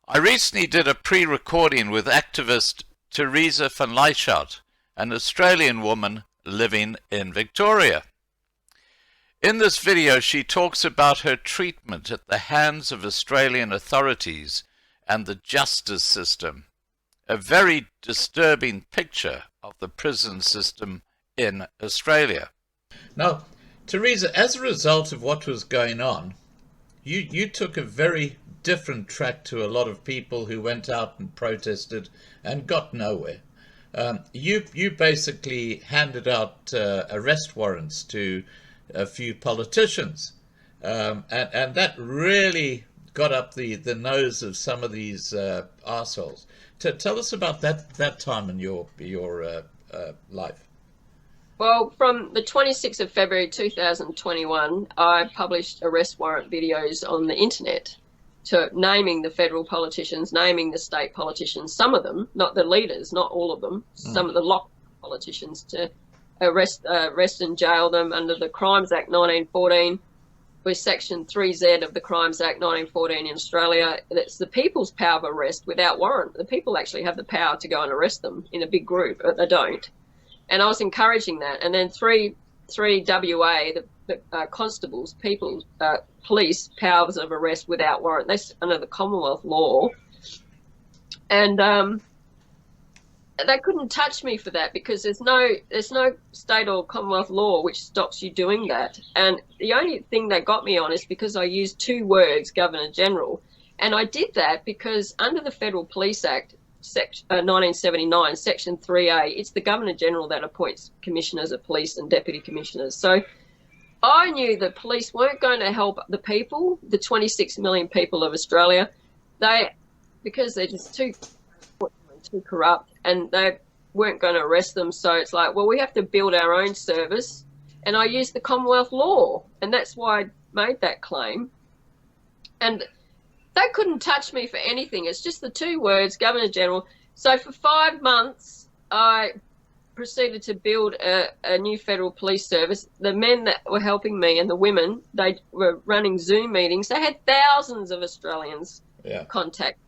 I recently did a pre-recording with activist Teresa from Lieshout, an Australian woman living in Victoria. In this video, she talks about her treatment at the hands of Australian authorities and the justice system, a very disturbing picture of the prison system in Australia. Now, Teresa, as a result of what was going on, you took a very different track to a lot of people who went out and protested and got nowhere. You basically handed out arrest warrants to a few politicians, and that really got up the nose of some of these arseholes. Tell us about that time in your life. Well, from the 26th of February 2021, I published arrest warrant videos on the internet, naming the federal politicians, naming the state politicians, some of them, not the leaders, not all of them, some of the locked politicians, to arrest and jail them under the Crimes Act 1914, with Section 3Z of the Crimes Act 1914 in Australia. It's the people's power of arrest without warrant. The people actually have the power to go and arrest them in a big group, but they don't. And I was encouraging that. And then 3WA, the constables, police powers of arrest without warrant. That's under the Commonwealth law. And they couldn't touch me for that because there's no state or Commonwealth law which stops you doing that. And the only thing they got me on is because I used two words, Governor General. And I did that because under the Federal Police Act, 1979, Section 3A, it's the Governor General that appoints commissioners of police and deputy commissioners. So I knew the police weren't going to help the people, the 26 million people of Australia, because they're just too corrupt, and they weren't going to arrest them. So it's like, well, we have to build our own service. And I used the Commonwealth law, and that's why I made that claim. And they couldn't touch me for anything. It's just the two words, Governor General. So for 5 months, I proceeded to build a new federal police service. The men that were helping me and the women, they were running Zoom meetings. They had thousands of Australians contact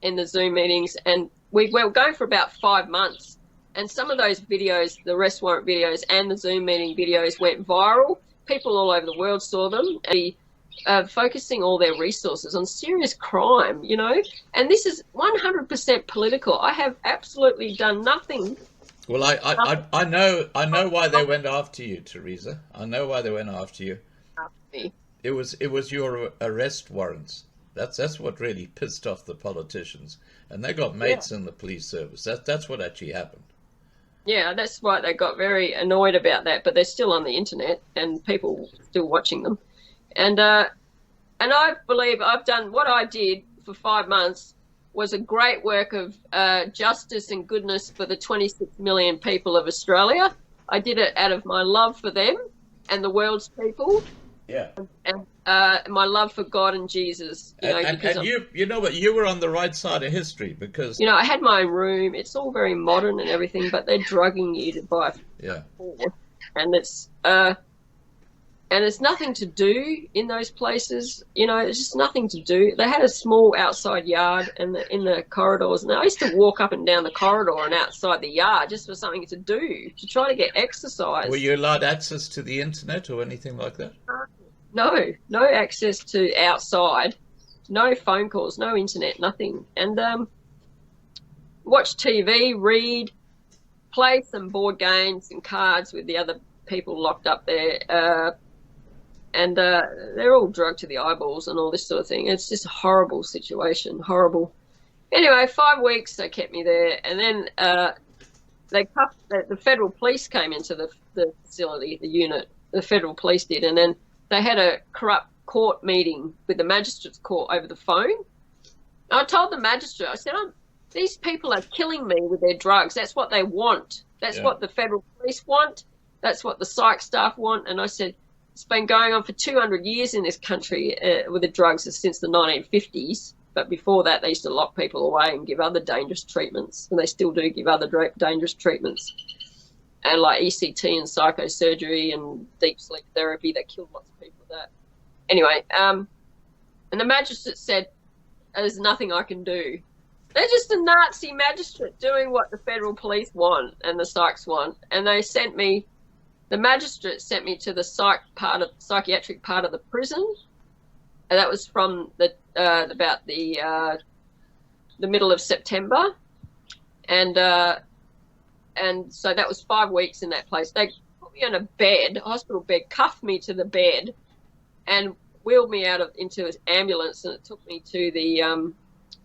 in the Zoom meetings, and we were going for about 5 months. And some of those videos, the arrest warrant videos and the Zoom meeting videos, went viral. People all over the world saw them. And focusing all their resources on serious crime, you know, and this is 100% political. I have absolutely done nothing. Well, I know why they went after you, Teresa. I know why they went after you. It was your arrest warrants. That's what really pissed off the politicians, and they got mates in the police service. That's what actually happened. Yeah, that's why they got very annoyed about that. But they're still on the internet, and people still watching them. And I believe I've done what I did for 5 months was a great work of justice and goodness for the 26 million people of Australia. I did it out of my love for them and the world's people. Yeah. And my love for God and Jesus. You know, but you were on the right side of history because... You know, I had my own room. It's all very modern and everything, but they're drugging you to buy food. And it's nothing to do in those places. You know, it's just nothing to do. They had a small outside yard in the corridors, and I used to walk up and down the corridor and outside the yard just for something to do, to try to get exercise. Were you allowed access to the internet or anything like that? No access to outside, no phone calls, no internet, nothing. And watch TV, read, play some board games and cards with the other people locked up there. And they're all drugged to the eyeballs and all this sort of thing. It's just a horrible situation, horrible. Anyway, 5 weeks they kept me there, and then the federal police came into the facility, the unit. The federal police did, and then they had a corrupt court meeting with the magistrate's court over the phone. And I told the magistrate, I said, these people are killing me with their drugs. That's what they want. That's what the federal police want. That's what the psych staff want. And I said, it's been going on for 200 years in this country with the drugs since the 1950s. But before that, they used to lock people away and give other dangerous treatments. And they still do give other dangerous treatments. And like ECT and psychosurgery and deep sleep therapy that killed lots of people with that. Anyway, and the magistrate said, there's nothing I can do. They're just a Nazi magistrate doing what the federal police want and the psychs want. And they sent me, the magistrate sent me to the psychiatric part of the prison. And that was from about the middle of September. And so that was 5 weeks in that place. They put me on a bed, a hospital bed, cuffed me to the bed and wheeled me into an ambulance, and it took me to the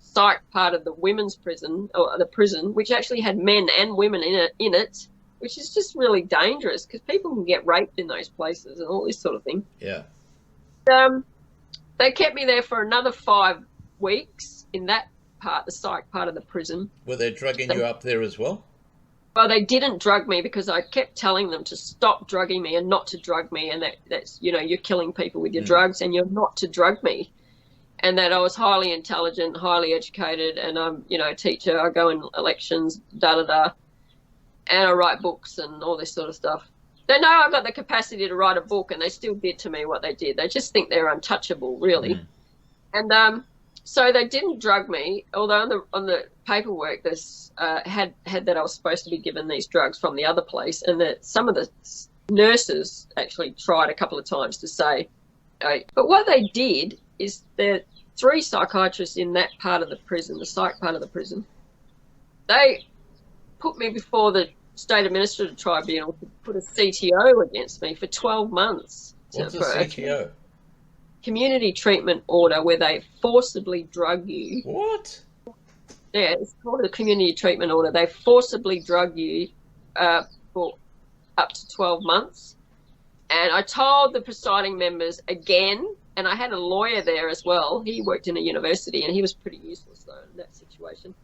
psych part of the women's prison, or the prison, which actually had men and women in it, which is just really dangerous because people can get raped in those places and all this sort of thing. Yeah. They kept me there for another 5 weeks in that part, the psych part of the prison. Were they drugging you up there as well? Well, they didn't drug me because I kept telling them to stop drugging me and not to drug me, and that's, you know, you're killing people with your drugs and you're not to drug me. And that I was highly intelligent, highly educated, and I'm, you know, a teacher. I go in elections, and I write books and all this sort of stuff. They know I've got the capacity to write a book, and they still did to me what they did. They just think they're untouchable, really. And so they didn't drug me, although on the paperwork this had that I was supposed to be given these drugs from the other place, and that some of the nurses actually tried a couple of times to say, but what they did is the 3 psychiatrists in that part of the prison, the psych part of the prison, they put me before the State Administrative Tribunal to put a CTO against me for 12 months. What's a CTO? Community treatment order, where they forcibly drug you. What? Yeah, it's called a community treatment order. They forcibly drug you for up to 12 months. And I told the presiding members again, and I had a lawyer there as well. He worked in a university, and he was pretty useless, though, in that situation.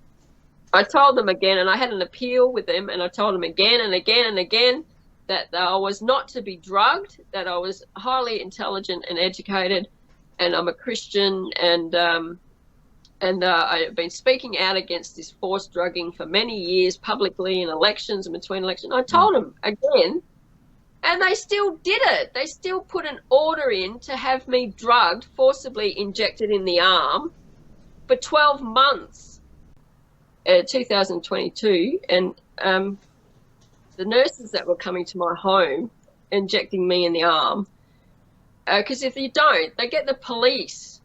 I told them again, and I had an appeal with them, and I told them again and again and again that I was not to be drugged, that I was highly intelligent and educated, and I'm a Christian, and I have been speaking out against this forced drugging for many years, publicly, in elections and between elections. I told them again, and they still did it. They still put an order in to have me drugged, forcibly injected in the arm for 12 months, 2022, and the nurses that were coming to my home injecting me in the arm, because if you don't, they get the police,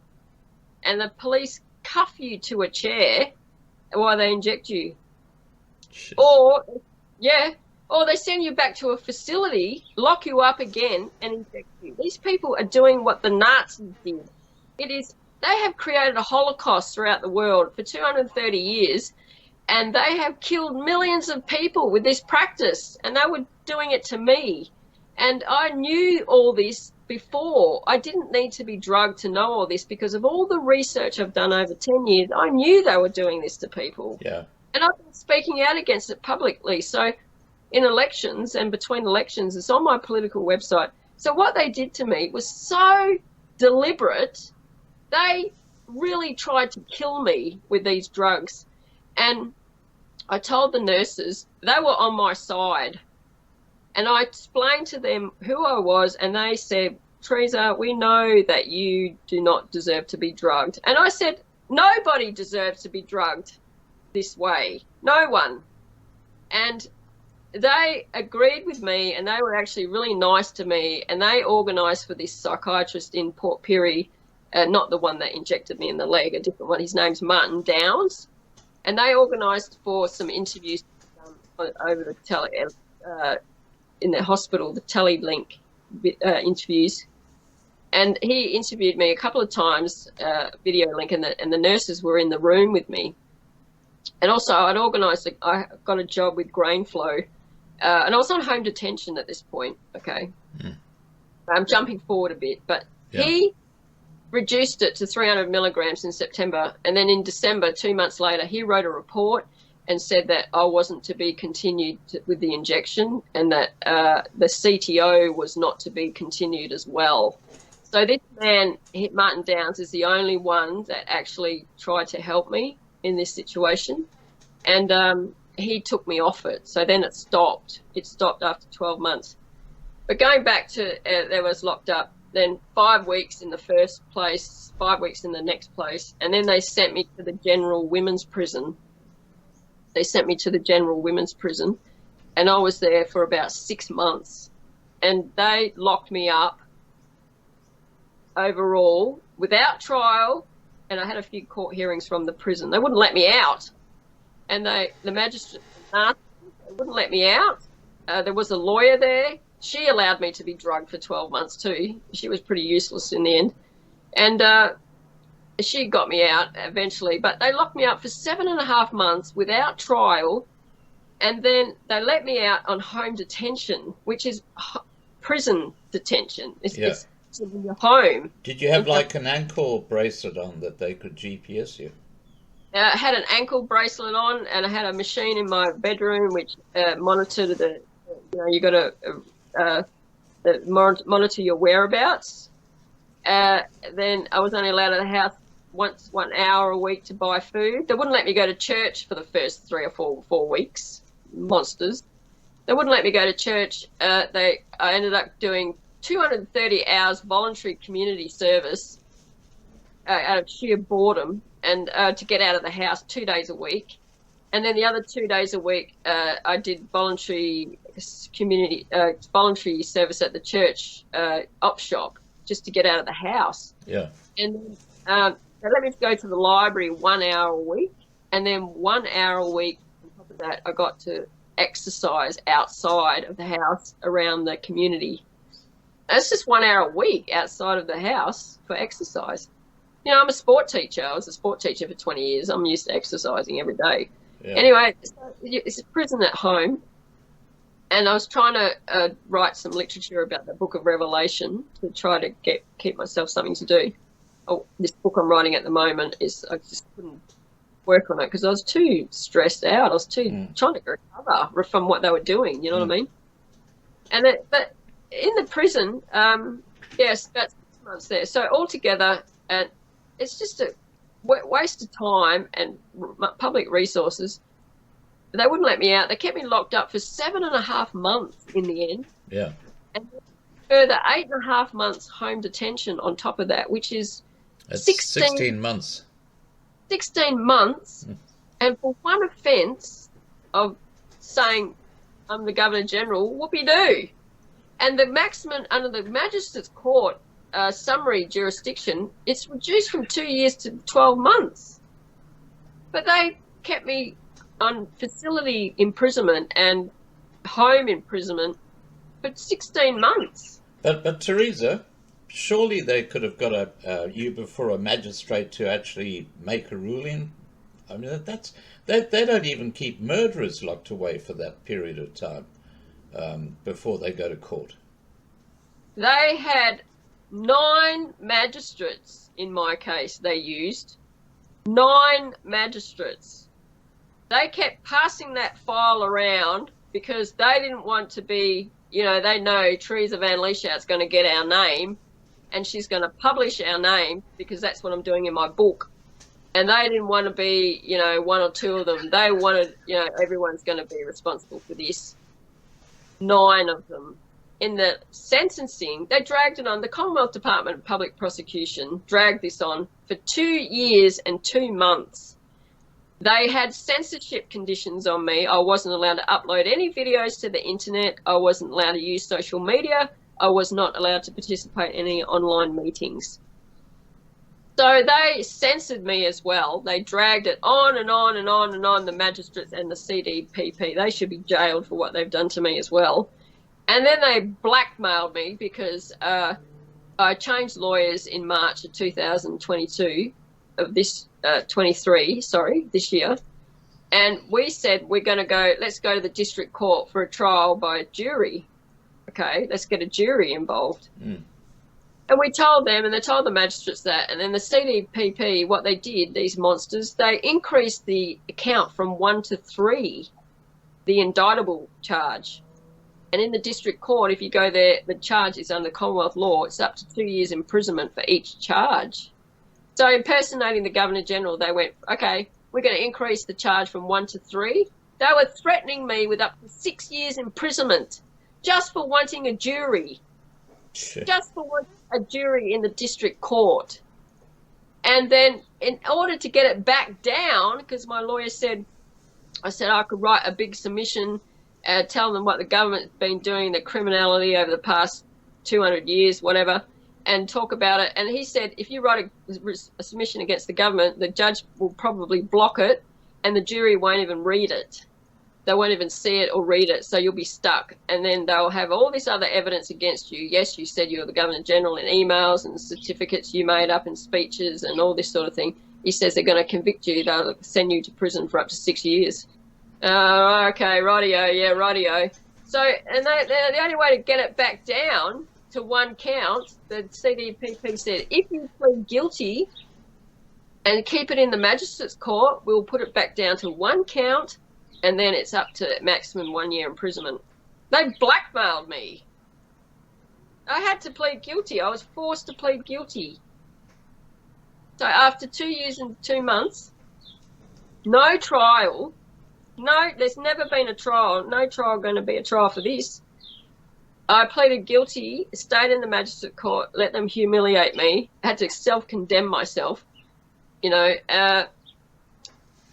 and the police cuff you to a chair while they inject you. Shit. Or they send you back to a facility, lock you up again, and inject you. These people are doing what the Nazis did. They have created a Holocaust throughout the world for 230 years, and they have killed millions of people with this practice, and they were doing it to me. And I knew all this before. I didn't need to be drugged to know all this, because of all the research I've done over 10 years. I knew they were doing this to people. Yeah. And I've been speaking out against it publicly. So in elections and between elections, it's on my political website. So what they did to me was so deliberate. They really tried to kill me with these drugs. And I told the nurses, they were on my side. And I explained to them who I was, and they said, Teresa, we know that you do not deserve to be drugged. And I said, nobody deserves to be drugged this way. No one. And they agreed with me, and they were actually really nice to me, and they organised for this psychiatrist in Port Pirie, not the one that injected me in the leg, a different one. His name's Martin Downs. And they organised for some interviews over the in the hospital, the telelink interviews. And he interviewed me a couple of times, video link, and the nurses were in the room with me. And also I got a job with Grain Flow, and I was on home detention at this point, okay? I'm jumping forward a bit, but he reduced it to 300 milligrams in September, and then in December, 2 months later, he wrote a report and said that I wasn't to be continued with the injection, and that the CTO was not to be continued as well. So this man, Martin Downs, is the only one that actually tried to help me in this situation, and he took me off it. So then it stopped. It stopped after 12 months. But going back to, there was locked up then 5 weeks in the first place, 5 weeks in the next place, and then they sent me to the general women's prison. They sent me to the general women's prison, and I was there for about 6 months, and they locked me up overall without trial, and I had a few court hearings from the prison. They wouldn't let me out, and the magistrate wouldn't let me out. There was a lawyer there. She allowed me to be drugged for 12 months too. She was pretty useless in the end, and she got me out eventually, but they locked me up for 7.5 months without trial, and then they let me out on home detention, which is prison detention. It's in your home. Did you have like an ankle bracelet on that they could GPS you? I had an ankle bracelet on, and I had a machine in my bedroom which monitored you got to monitor your whereabouts. Then I was only allowed at the house 1 hour a week to buy food. They wouldn't let me go to church for the first 3 or 4 weeks. Monsters. They wouldn't let me go to church. I ended up doing 230 hours voluntary community service out of sheer boredom, and to get out of the house 2 days a week. And then the other 2 days a week, I did voluntary service at the church op shop, just to get out of the house. Yeah. And they let me go to the library 1 hour a week, and then 1 hour a week on top of that, I got to exercise outside of the house around the community. That's just 1 hour a week outside of the house for exercise. You know, I'm a sport teacher. I was a sport teacher for 20 years. I'm used to exercising every day. Yeah. Anyway, it's a prison at home, and I was trying to write some literature about the Book of Revelation to try to keep myself something to do. Oh, this book I'm writing at the moment I just couldn't work on it because I was too stressed out. I was too trying to recover from what they were doing. You know what I mean? And but in the prison, yes, about 6 months there. So altogether, and it's just a waste of time and public resources. They wouldn't let me out. They kept me locked up for 7.5 months in the end. Yeah. And further 8.5 months home detention on top of that, which is 16 months. 16 months, and for one offence of saying I'm the Governor General, whoopee-doo. And the maximum under the Magistrates Court summary jurisdiction, it's reduced from 2 years to 12 months. But they kept me on facility imprisonment and home imprisonment for 16 months. But Teresa, surely they could have got you before a magistrate to actually make a ruling. I mean, they don't even keep murderers locked away for that period of time before they go to court. They had 9 magistrates in my case. They used 9 magistrates. They kept passing that file around because they didn't want to be, they know Teresa van Lieshout's going to get our name, and she's going to publish our name because that's what I'm doing in my book. And they didn't want to be, 1 or 2 of them. They wanted, everyone's going to be responsible for this. 9 of them. In the sentencing, they dragged it on. The Commonwealth Department of Public Prosecution dragged this on for 2 years and 2 months. They had censorship conditions on me. I wasn't allowed to upload any videos to the internet. I wasn't allowed to use social media. I was not allowed to participate in any online meetings. So they censored me as well. They dragged it on and on and on and on, the magistrates and the CDPP. They should be jailed for what they've done to me as well. And then they blackmailed me because I changed lawyers in March of 2022 of this 23, this year. And we said, let's go to the district court for a trial by a jury. Okay, let's get a jury involved. And we told them, and they told the magistrates that, and then the CDPP, what they did, these monsters, they increased the count from 1 to 3, the indictable charge. And in the district court, if you go there, the charge is under Commonwealth law. It's up to 2 years imprisonment for each charge. So impersonating the Governor General, they went, okay, we're going to increase the charge from 1 to 3. They were threatening me with up to 6 years imprisonment just for wanting a jury. Just for one. a jury in the district court. And then in order to get it back down, because my lawyer said, I said I could write a big submission, tell them what the government's been doing, the criminality over the past 200 years, whatever, and talk about it. And he said, if you write a submission against the government, the judge will probably block it and the jury won't even read it. They won't even see it or read it, so you'll be stuck. And then they'll have all this other evidence against you. Yes, you said you're the Governor General in emails and certificates you made up in speeches and all this sort of thing. He says they're going to convict you. They'll send you to prison for up to 6 years. Okay, rightio, yeah, rightio. So, and the only way to get it back down to one count, the CDPP said, if you plead guilty and keep it in the magistrate's court, we'll put it back down to one count, and then it's up to maximum 1 year imprisonment. They blackmailed me. I had to plead guilty. I was forced to plead guilty. So after 2 years and 2 months, no trial, there's never been a trial, no trial going to be a trial for this. I pleaded guilty, stayed in the magistrate court, let them humiliate me, had to self-condemn myself. You know,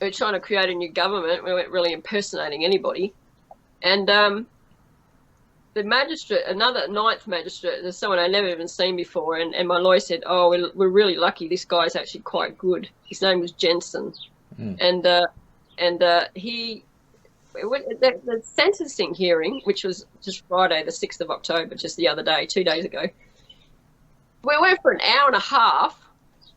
we were trying to create a new government. We weren't really impersonating anybody. And the magistrate, another ninth magistrate, there's someone I'd never even seen before, and my lawyer said, oh, we're really lucky. This guy's actually quite good. His name was Jensen. And he, the sentencing hearing, which was just Friday, the 6th of October, just the other day, 2 days ago, we went for an hour and a half,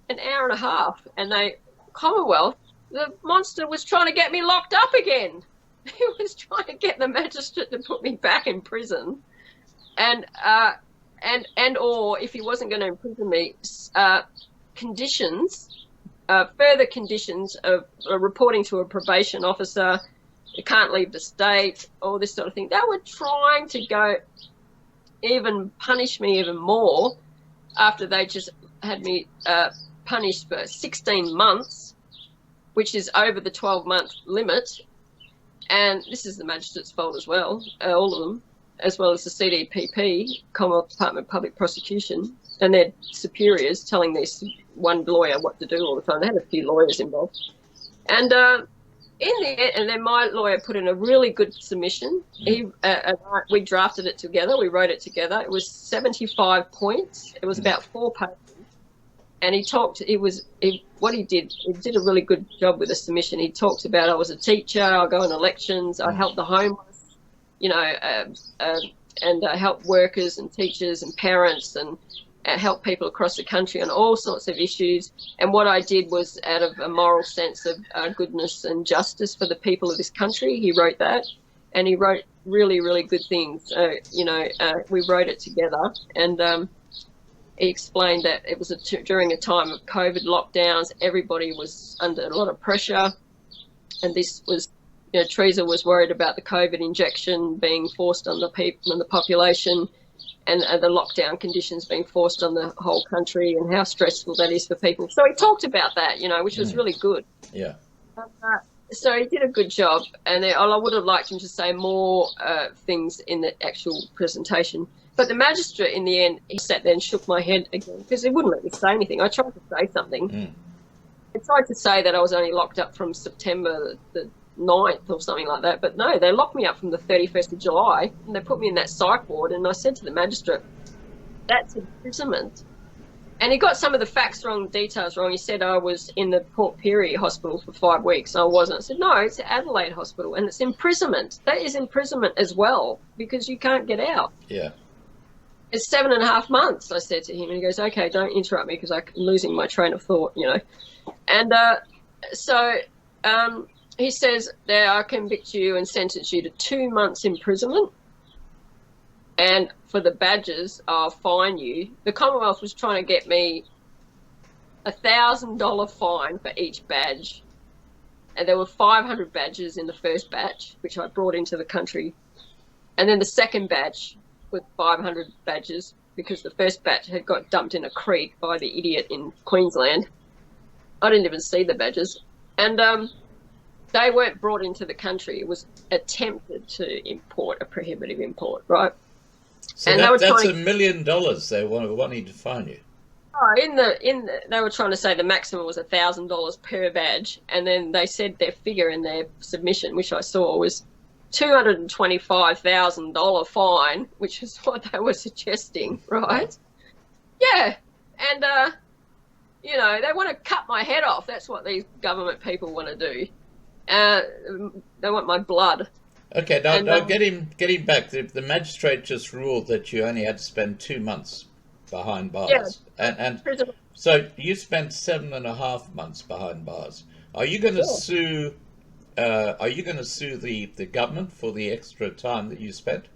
and they, Commonwealth, the monster was trying to get me locked up again. He was trying to get the magistrate to put me back in prison, and or if he wasn't going to imprison me, conditions, further conditions of reporting to a probation officer. You can't leave the state, all this sort of thing. They were trying to go even punish me even more after they just had me punished for 16 months, which is over the 12-month limit. And this is the magistrate's fault as well, all of them, as well as the CDPP, Commonwealth Department of Public Prosecution, and their superiors telling this one lawyer what to do all the time. They had a few lawyers involved. And in the end, and then my lawyer put in a really good submission. We drafted it together. We wrote it together. It was 75 points. It was about 4 pages. And he did a really good job with the submission. He talked about I was a teacher, I go on elections, I help the homeless, you know, and help workers and teachers and parents and help people across the country on all sorts of issues. And what I did was out of a moral sense of goodness and justice for the people of this country. He wrote that, and he wrote really, really good things. We wrote it together, and he explained that it was during a time of COVID lockdowns. Everybody was under a lot of pressure, and this was, you know, Teresa was worried about the COVID injection being forced on the people and the population, and the lockdown conditions being forced on the whole country, and how stressful that is for people. So he talked about that, you know, which was really good. Yeah. So he did a good job, and I would have liked him to say more things in the actual presentation. But the magistrate, in the end, he sat there and shook my head again because he wouldn't let me say anything. I tried to say something. I tried to say that I was only locked up from September the 9th or something like that. But no, they locked me up from the 31st of July, and they put me in that psych ward. And I said to the magistrate, that's imprisonment. And he got some of the facts wrong, details wrong. He said I was in the Port Pirie hospital for 5 weeks. I wasn't. I said, no, it's Adelaide Hospital, and it's imprisonment. That is imprisonment as well, because you can't get out. Yeah. It's 7.5 months, I said to him. And he goes, okay, don't interrupt me because I'm losing my train of thought, you know. And so he says, there, I convict you and sentence you to 2 months imprisonment. And for the badges, I'll fine you. The Commonwealth was trying to get me $1,000 fine for each badge. And there were 500 badges in the first batch, which I brought into the country. And then the second batch with 500 badges, because the first batch had got dumped in a creek by the idiot in Queensland. I didn't even see the badges. And they weren't brought into the country. It was attempted to import, a prohibitive import, right? So And they were that's trying. $1 million they were wanting to fine you. Oh, they were trying to say the maximum was $1,000 per badge, and then they said their figure in their submission, which I saw, was $225,000 fine, which is what they were suggesting, right? Yeah, and you know, they want to cut my head off. That's what these government people want to do. They want my blood. Okay, now getting back. The magistrate just ruled that you only had to spend 2 months behind bars, and so you spent 7.5 months behind bars. Are you going to sue? Are you going to sue the government for the extra time that you spent?